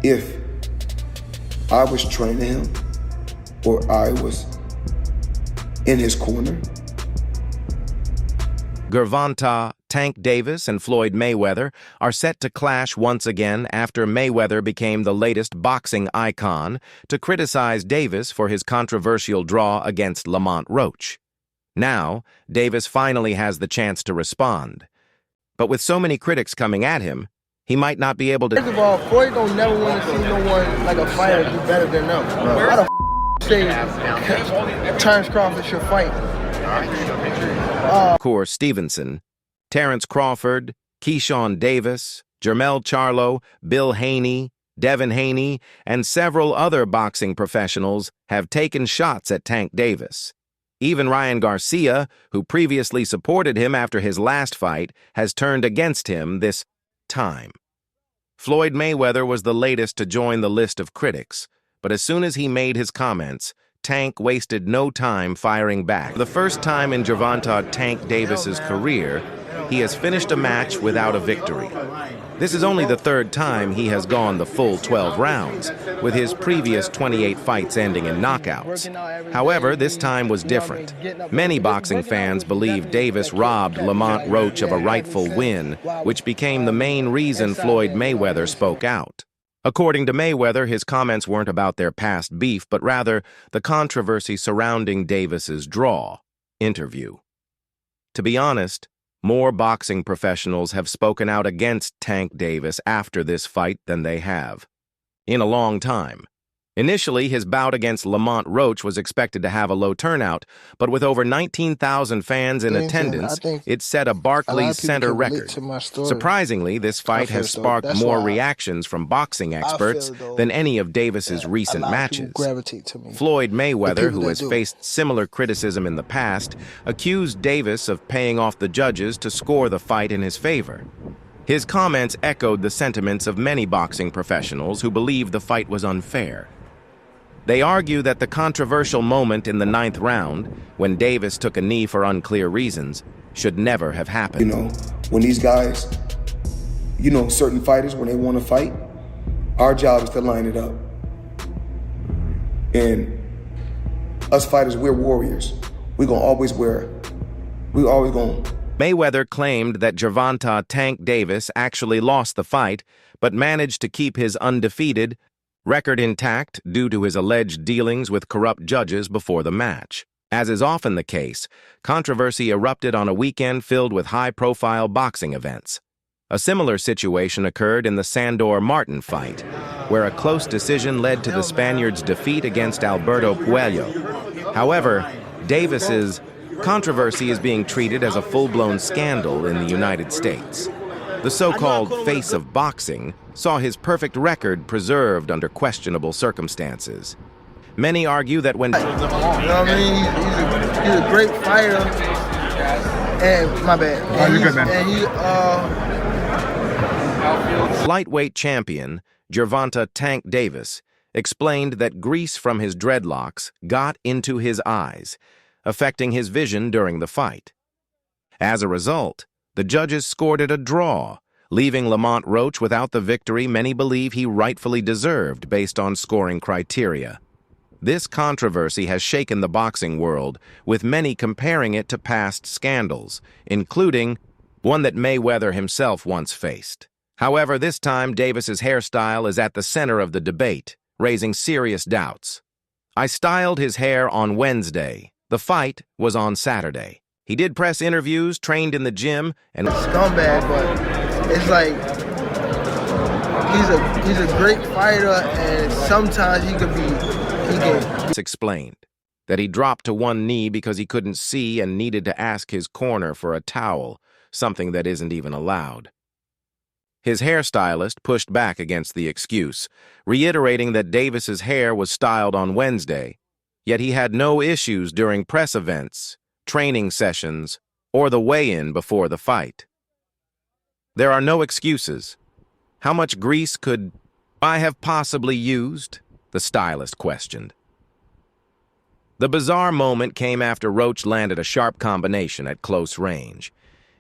if I was training him or I was in his corner. Gervonta, Tank Davis, and Floyd Mayweather are set to clash once again after Mayweather became the latest boxing icon to criticize Davis for his controversial draw against Lamont Roach. Now, Davis finally has the chance to respond. But with so many critics coming at him, he might not be able to— First of all, Floyd don't never want to see no one like a fighter do better than them. How the say Terrence Crawford should fight? Cor Stevenson, Terrence Crawford, Keyshawn Davis, Jermell Charlo, Bill Haney, Devin Haney, and several other boxing professionals have taken shots at Tank Davis. Even Ryan Garcia, who previously supported him after his last fight, has turned against him this time. Floyd Mayweather was the latest to join the list of critics, but as soon as he made his comments, Tank wasted no time firing back. For the first time in Gervonta Tank Davis's career, he has finished a match without a victory. This is only the third time he has gone the full 12 rounds, with his previous 28 fights ending in knockouts. However, this time was different. Many boxing fans believe Davis robbed Lamont Roach of a rightful win, which became the main reason Floyd Mayweather spoke out. According to Mayweather, his comments weren't about their past beef, but rather the controversy surrounding Davis's draw. Interview. To be honest, more boxing professionals have spoken out against Tank Davis after this fight than they have in a long time. Initially, his bout against Lamont Roach was expected to have a low turnout, but with over 19,000 fans in attendance, it set a Barclays Center record. Surprisingly, this fight has sparked more reactions from boxing experts than any of Davis's recent matches. Floyd Mayweather, who has faced similar criticism in the past, accused Davis of paying off the judges to score the fight in his favor. His comments echoed the sentiments of many boxing professionals who believe the fight was unfair. They argue that the controversial moment in the 9th round, when Davis took a knee for unclear reasons, should never have happened. You know, when these guys, certain fighters, when they want to fight, our job is to line it up. And us fighters, we're warriors. We always going. Mayweather claimed that Gervonta Tank Davis actually lost the fight, but managed to keep his undefeated record intact due to his alleged dealings with corrupt judges before the match. As is often the case, controversy erupted on a weekend filled with high-profile boxing events. A similar situation occurred in the Sandor-Martin fight, where a close decision led to the Spaniard's defeat against Alberto Puello. However, Davis's controversy is being treated as a full-blown scandal in the United States. The so-called face of boxing saw his perfect record preserved under questionable circumstances. Many argue that when— he's a great fighter. And my bad. And you're good, man. And lightweight champion Gervonta Tank Davis explained that grease from his dreadlocks got into his eyes, affecting his vision during the fight. As a result, the judges scored it a draw, leaving Lamont Roach without the victory many believe he rightfully deserved based on scoring criteria. This controversy has shaken the boxing world, with many comparing it to past scandals, including one that Mayweather himself once faced. However, this time Davis's hairstyle is at the center of the debate, raising serious doubts. "I styled his hair on Wednesday. The fight was on Saturday. He did press interviews, trained in the gym, and—" Scumbag, but it's like he's a great fighter, and sometimes he can explained that he dropped to one knee because he couldn't see and needed to ask his corner for a towel, something that isn't even allowed. His hairstylist pushed back against the excuse, reiterating that Davis's hair was styled on Wednesday, yet he had no issues during press events, training sessions, or the weigh-in before the fight. There are no excuses. How much grease could I have possibly used? The stylist questioned. The bizarre moment came after Roach landed a sharp combination at close range.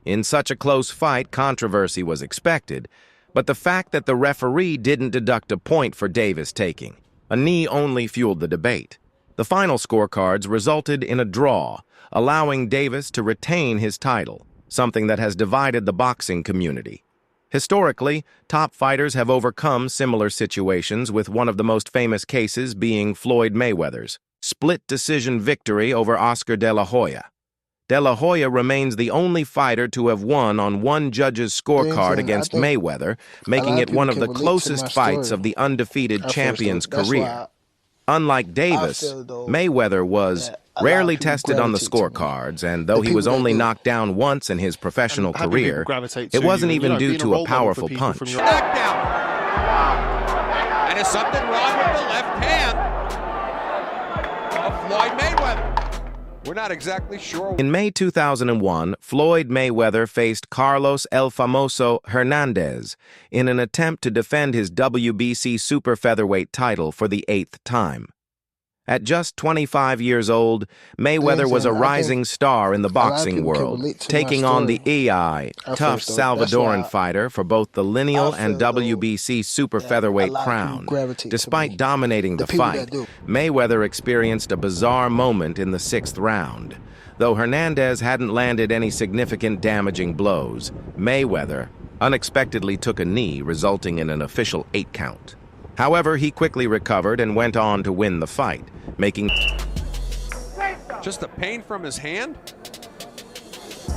In such a close fight, controversy was expected, But the fact that the referee didn't deduct a point for Davis taking a knee only fueled the debate. The final scorecards resulted in a draw, allowing Davis to retain his title, something that has divided the boxing community. Historically, top fighters have overcome similar situations, with one of the most famous cases being Floyd Mayweather's split decision victory over Oscar De La Hoya. De La Hoya remains the only fighter to have won on one judge's scorecard against Mayweather, making it one of the closest fights of the undefeated champion's career. Unlike Davis, Mayweather was rarely tested on the scorecards, and though he was only knocked down once in his professional career, it wasn't even due to a powerful punch. Knockdown. And is something wrong with the left hand of Floyd Mayweather? We're not exactly sure. In May 2001, Floyd Mayweather faced Carlos El Famoso Hernandez in an attempt to defend his WBC super featherweight title for the 8th time. At just 25 years old, Mayweather was a rising star in the boxing world, taking on the tough Salvadoran fighter for both the lineal and WBC super featherweight crown. Despite dominating the fight, Mayweather experienced a bizarre moment in the 6th round. Though Hernandez hadn't landed any significant damaging blows, Mayweather unexpectedly took a knee, resulting in an official 8 count. However, he quickly recovered and went on to win the fight, making just the pain from his hand. Wow,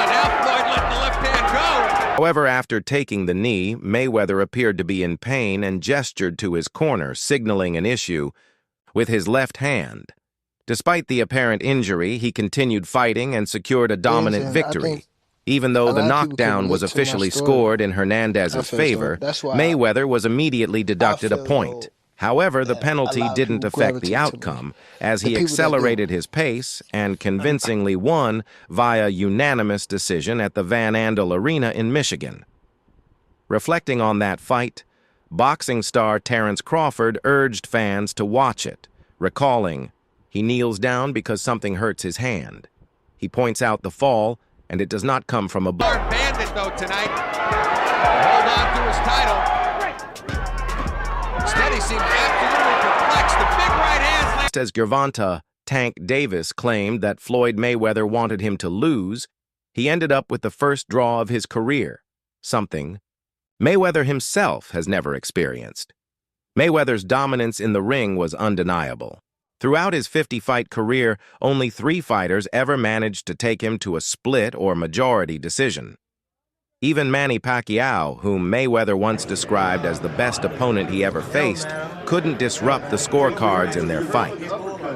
now Floyd letting the left hand go. However, after taking the knee, Mayweather appeared to be in pain and gestured to his corner, signaling an issue with his left hand. Despite the apparent injury, he continued fighting and secured a dominant victory. Even though the knockdown was officially scored in Hernandez's favor, Mayweather was immediately deducted a point. However, the penalty didn't affect the outcome, as he accelerated his pace and convincingly won via unanimous decision at the Van Andel Arena in Michigan. Reflecting on that fight, boxing star Terence Crawford urged fans to watch it, recalling, "He kneels down because something hurts his hand. He points out the fall, and it does not come from a blow." Bandit, though, tonight. Hold on to his title. Instead, he seemed absolutely perplexed. The big right hands. As Gervonta Tank Davis claimed that Floyd Mayweather wanted him to lose, he ended up with the first draw of his career, something Mayweather himself has never experienced. Mayweather's dominance in the ring was undeniable. Throughout his 50-fight career, only 3 fighters ever managed to take him to a split or majority decision. Even Manny Pacquiao, whom Mayweather once described as the best opponent he ever faced, couldn't disrupt the scorecards in their fight.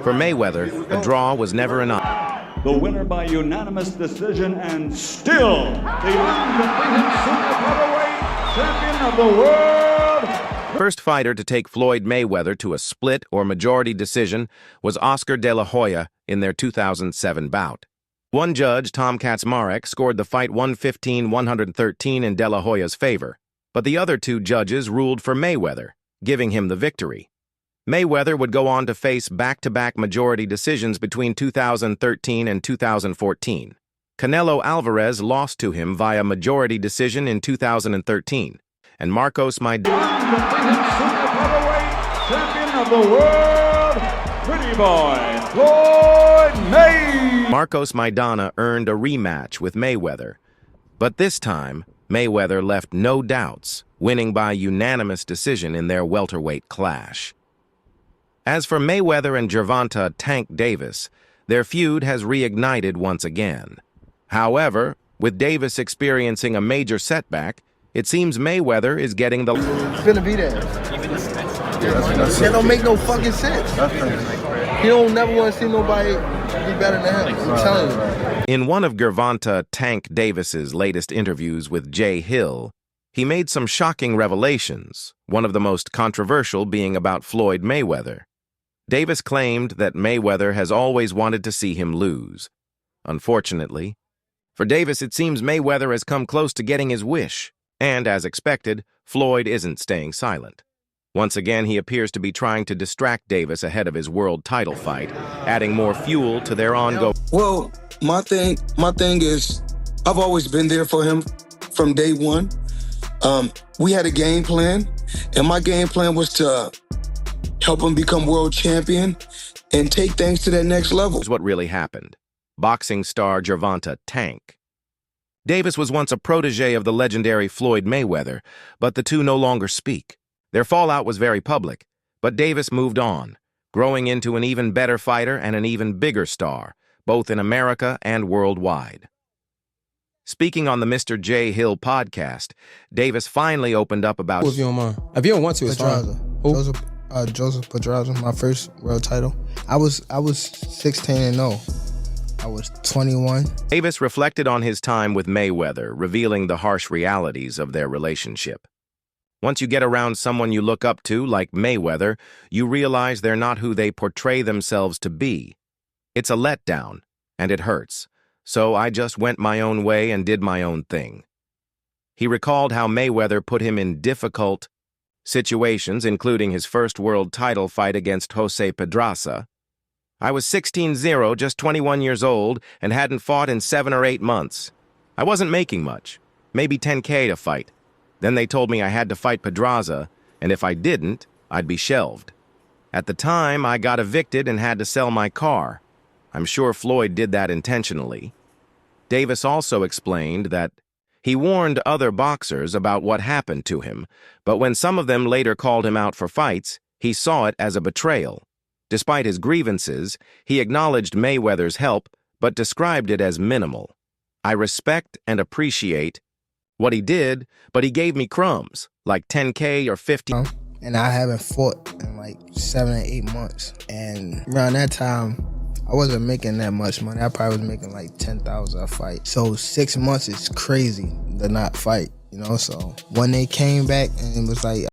For Mayweather, a draw was never enough. The winner by unanimous decision and still the undefeated super featherweight champion of the world. First fighter to take Floyd Mayweather to a split or majority decision was Oscar De La Hoya in their 2007 bout. One judge, Tom Kaczmarek, scored the fight 115-113 in De La Hoya's favor, but the other 2 judges ruled for Mayweather, giving him the victory. Mayweather would go on to face back-to-back majority decisions between 2013 and 2014. Canelo Alvarez lost to him via majority decision in 2013, and Marcos Maidana, Super featherweight champion of the world, pretty boy, Floyd Maidana earned a rematch with Mayweather. But this time, Mayweather left no doubts, winning by unanimous decision in their welterweight clash. As for Mayweather and Gervonta Tank Davis, their feud has reignited once again. However, with Davis experiencing a major setback, it seems Mayweather is getting the... It's gonna be there. That don't make no fucking sense. He don't never want to see nobody be better than him. I'm telling you. In one of Gervonta Tank Davis's latest interviews with Jay Hill, he made some shocking revelations, one of the most controversial being about Floyd Mayweather. Davis claimed that Mayweather has always wanted to see him lose. Unfortunately, for Davis, it seems Mayweather has come close to getting his wish, and as expected, Floyd isn't staying silent. Once again, he appears to be trying to distract Davis ahead of his world title fight, adding more fuel to their ongoing... Well, my thing is, I've always been there for him from day one. We had a game plan, and my game plan was to help him become world champion and take things to that next level. Here's what really happened. Boxing star Gervonta tanked. Davis was once a protege of the legendary Floyd Mayweather, but the two no longer speak. Their fallout was very public, but Davis moved on, growing into an even better fighter and an even bigger star, both in America and worldwide. Speaking on the Mr. J. Hill podcast, Davis finally opened up about... If you don't mind. If you don't want to, it's fine. Joseph Pedraza, my first world title. I was 16-0. I was 21. Davis reflected on his time with Mayweather, revealing the harsh realities of their relationship. Once you get around someone you look up to, like Mayweather, you realize they're not who they portray themselves to be. It's a letdown, and it hurts. So I just went my own way and did my own thing. He recalled how Mayweather put him in difficult situations, including his first world title fight against Jose Pedraza. I was 16-0, just 21 years old, and hadn't fought in 7 or 8 months. I wasn't making much, maybe $10K to fight. Then they told me I had to fight Pedraza, and if I didn't, I'd be shelved. At the time, I got evicted and had to sell my car. I'm sure Floyd did that intentionally. Davis also explained that he warned other boxers about what happened to him, but when some of them later called him out for fights, he saw it as a betrayal. Despite his grievances, he acknowledged Mayweather's help, but described it as minimal. I respect and appreciate what he did, but he gave me crumbs, like $10K or $50. And I haven't fought in like 7 or 8 months. And around that time, I wasn't making that much money. I probably was making like $10,000 a fight. So 6 months is crazy to not fight, you know? So when they came back and it was like,